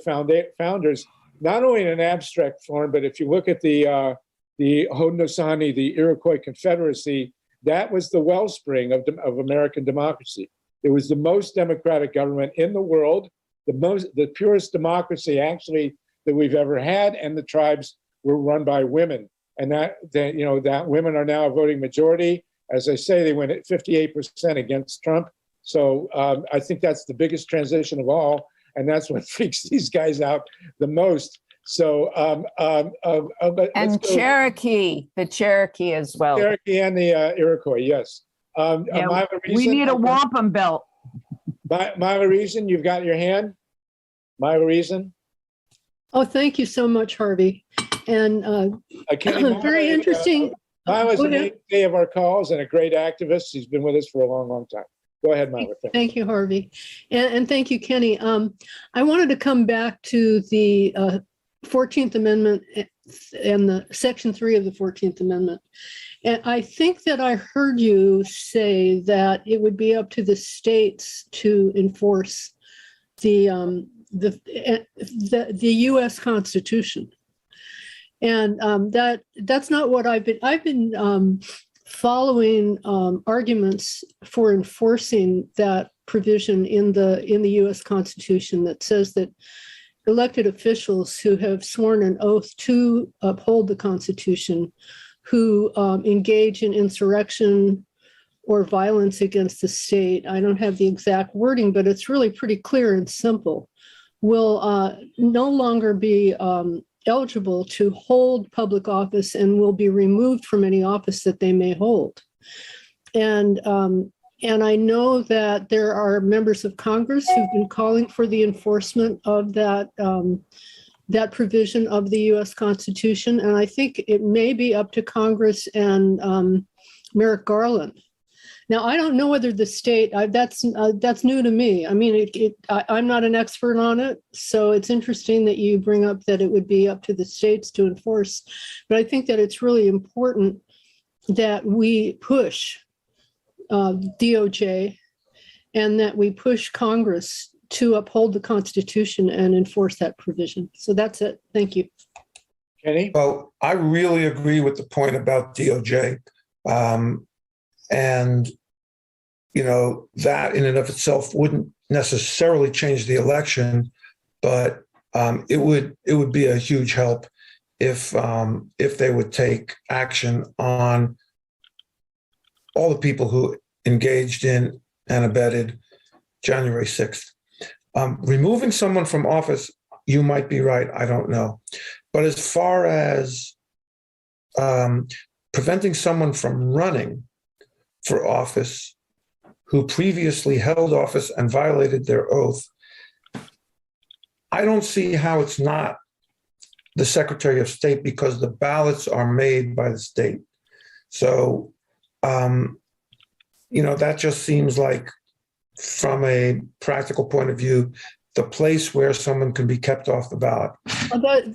founders, not only in an abstract form, but if you look at the Haudenosaunee, the Iroquois Confederacy, that was the wellspring of American democracy. It was the most democratic government in the world, the purest democracy actually that we've ever had, and the tribes were run by women. And that women are now a voting majority. As I say, they went at 58% against Trump. So I think that's the biggest transition of all, and that's what freaks these guys out the most. So and Cherokee, the Cherokee as well. Cherokee and the Iroquois, yes. Yeah, we need a wampum belt. Myla Reason, you've got your hand. Myla Reason. Oh, thank you so much, Harvey. And very interesting. Myla's the mainstay of our calls and a great activist. She's been with us for a long, long time. Go ahead, Myla. Thank you, Harvey. And thank you, Kenny. I wanted to come back to the 14th Amendment and the Section 3 of the 14th Amendment. And I think that I heard you say that it would be up to the states to enforce the U.S. Constitution. And that's not what I've been following arguments for enforcing that provision in the U.S. Constitution that says that elected officials who have sworn an oath to uphold the Constitution, who engage in insurrection or violence against the state, I don't have the exact wording, but it's really pretty clear and simple, will no longer be eligible to hold public office and will be removed from any office that they may hold. And I know that there are members of Congress who've been calling for the enforcement of that provision of the U.S. Constitution. And I think it may be up to Congress and Merrick Garland. Now, I don't know whether the state, that's new to me. I mean, I'm not an expert on it, so it's interesting that you bring up that it would be up to the states to enforce. But I think that it's really important that we push DOJ and that we push Congress to uphold the Constitution and enforce that provision. So that's it. Thank you. Kenny? Well, I really agree with the point about DOJ. And, you know, that in and of itself wouldn't necessarily change the election, but it would be a huge help if they would take action on all the people who engaged in and abetted January 6th. Removing someone from office, you might be right, I don't know. But as far as preventing someone from running for office who previously held office and violated their oath, I don't see how it's not the Secretary of State because the ballots are made by the state. So, you know, that just seems like, from a practical point of view, the place where someone can be kept off the ballot.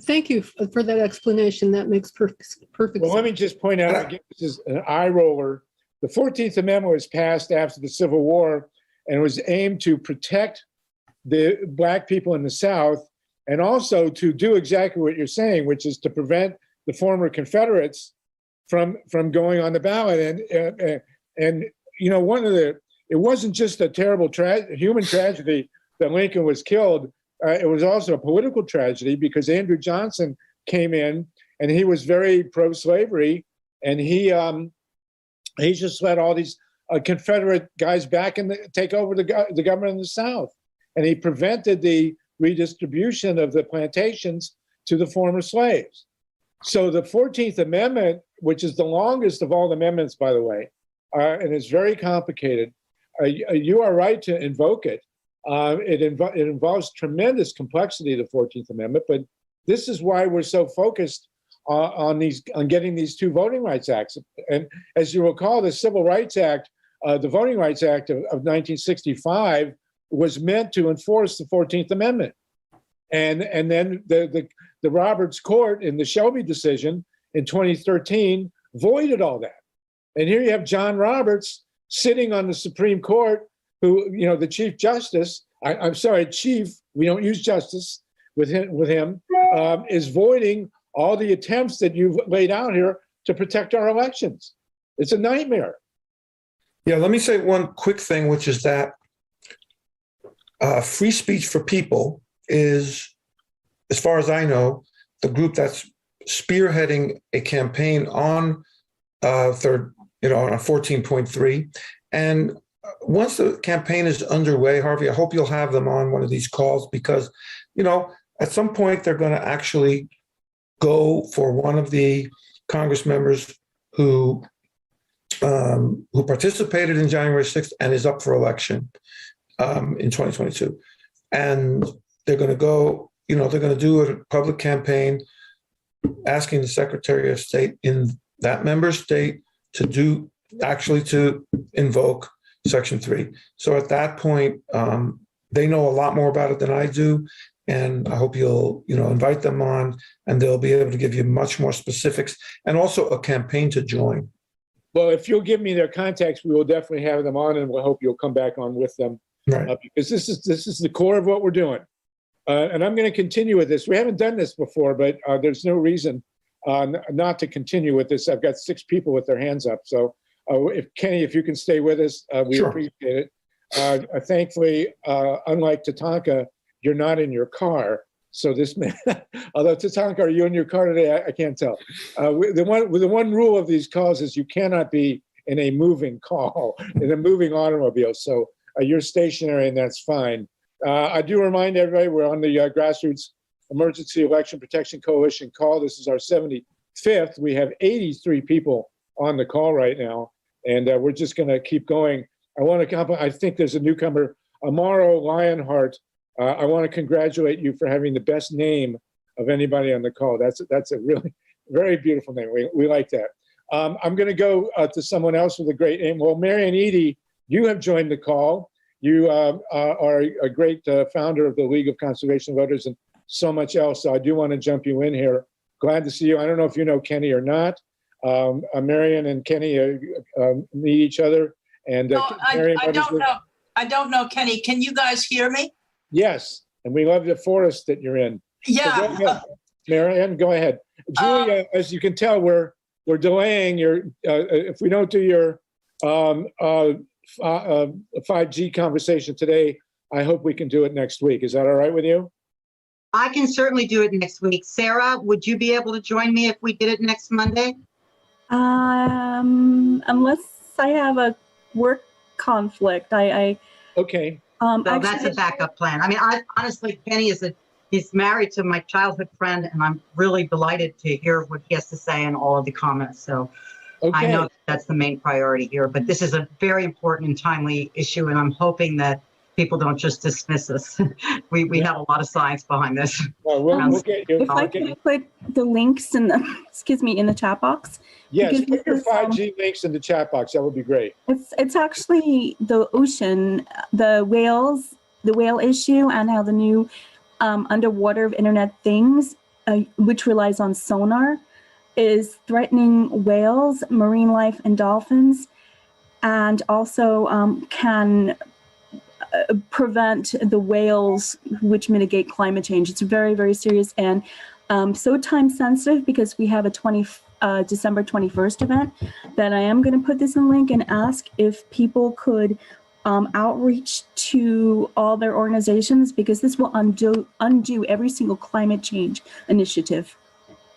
Thank you for that explanation. That makes perfect Well, sense. let me just point out again, this is an eye roller. The 14th Amendment was passed after the Civil War and was aimed to protect the Black people in the South and also to do exactly what you're saying, which is to prevent the former Confederates from going on the ballot. And you know, it wasn't just a terrible human tragedy that Lincoln was killed. It was also a political tragedy because Andrew Johnson came in and he was very pro-slavery, and he just let all these Confederate guys back and take over the government in the South, and he prevented the redistribution of the plantations to the former slaves. So the 14th Amendment, which is the longest of all the amendments, by the way, and it's very complicated. You are right to invoke it. It involves tremendous complexity, the 14th Amendment, but this is why we're so focused on getting these two voting rights acts. And as you recall, the Civil Rights Act, the Voting Rights Act of 1965 was meant to enforce the 14th Amendment. And then the Roberts Court in the Shelby decision in 2013 voided all that. And here you have John Roberts sitting on the Supreme Court, who, you know, the Chief Justice, I'm sorry, Chief, we don't use justice with him, is voiding all the attempts that you've laid out here to protect our elections. It's a nightmare. Yeah, let me say one quick thing, which is that Free Speech for People is, as far as I know, the group that's spearheading a campaign on on 14.3. And once the campaign is underway, Harvey, I hope you'll have them on one of these calls because, at some point they're going to actually go for one of the Congress members who participated in January 6th and is up for election in 2022. And they're going to go, they're going to do a public campaign asking the Secretary of State in that member state to invoke Section 3. So at that point, they know a lot more about it than I do. And I hope you'll, invite them on and they'll be able to give you much more specifics and also a campaign to join. Well, if you'll give me their contacts, we will definitely have them on, and we'll hope you'll come back on with them. Right. Because this is the core of what we're doing. And I'm going to continue with this. We haven't done this before, but there's no reason not to continue with this. I've got 6 people with their hands up. So Kenny, if you can stay with us, we Sure. appreciate it. Thankfully, unlike TATANKA, you're not in your car. So this may, although TATANKA, are you in your car today? I can't tell. The one rule of these calls is you cannot be in a moving call, in a moving automobile. So you're stationary and that's fine. I do remind everybody we're on the Grassroots Emergency Election Protection Coalition call. This is our 75th. We have 83 people on the call right now, and we're just going to keep going. I think there's a newcomer, Amaro Lionheart. I want to congratulate you for having the best name of anybody on the call. That's a really very beautiful name. We like that. I'm going to go to someone else with a great name. Well, Marion Eady, you have joined the call. You are a great founder of the League of Conservation Voters and so much else. So I do want to jump you in here. Glad to see you. I don't know if you know Kenny or not. Marion and Kenny meet each other. And No, I don't know. I don't know, Kenny. Can you guys hear me? Yes, and we love the forest that you're in. Yeah. So go ahead. Marion, go ahead. Julia, as you can tell, we're delaying your. If we don't do your 5G conversation today, I hope we can do it next week. Is that all right with you? I can certainly do it next week. Sarah, would you be able to join me if we did it next Monday? Unless I have a work conflict, Okay. So that's a backup plan. I mean, honestly, Kenny he's married to my childhood friend, and I'm really delighted to hear what he has to say and all of the comments. So Okay. I know that's the main priority here, but this is a very important and timely issue, and I'm hoping that people don't just dismiss us. We have a lot of science behind this. Well, we'll get you. if I can put the links in the in the chat box. Yes, because put your this is, 5G links in the chat box. That would be great. It's actually the ocean, the whale issue, and how the new underwater Internet Things, which relies on sonar, is threatening whales, marine life, and dolphins, and also can prevent the whales, which mitigate climate change. It's very, very serious and so time sensitive because we have a December 21st event that I am going to put this in link and ask if people could outreach to all their organizations, because this will undo every single climate change initiative.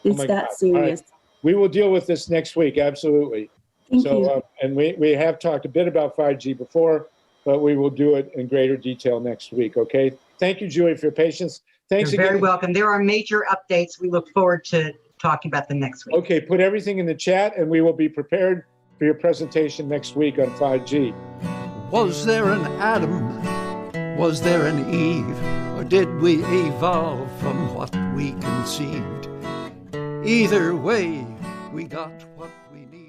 It's that serious. Right. We will deal with this next week. Absolutely. Thank you. And we have talked a bit about 5G before, but we will do it in greater detail next week. Okay. Thank you, Julie, for your patience. Thanks You're again. very welcome. There are major updates. We look forward to talking about them next week. Okay. Put everything in the chat and we will be prepared for your presentation next week on 5G. Was there an Adam? Was there an Eve? Or did we evolve from what we conceived? Either way, we got what we needed.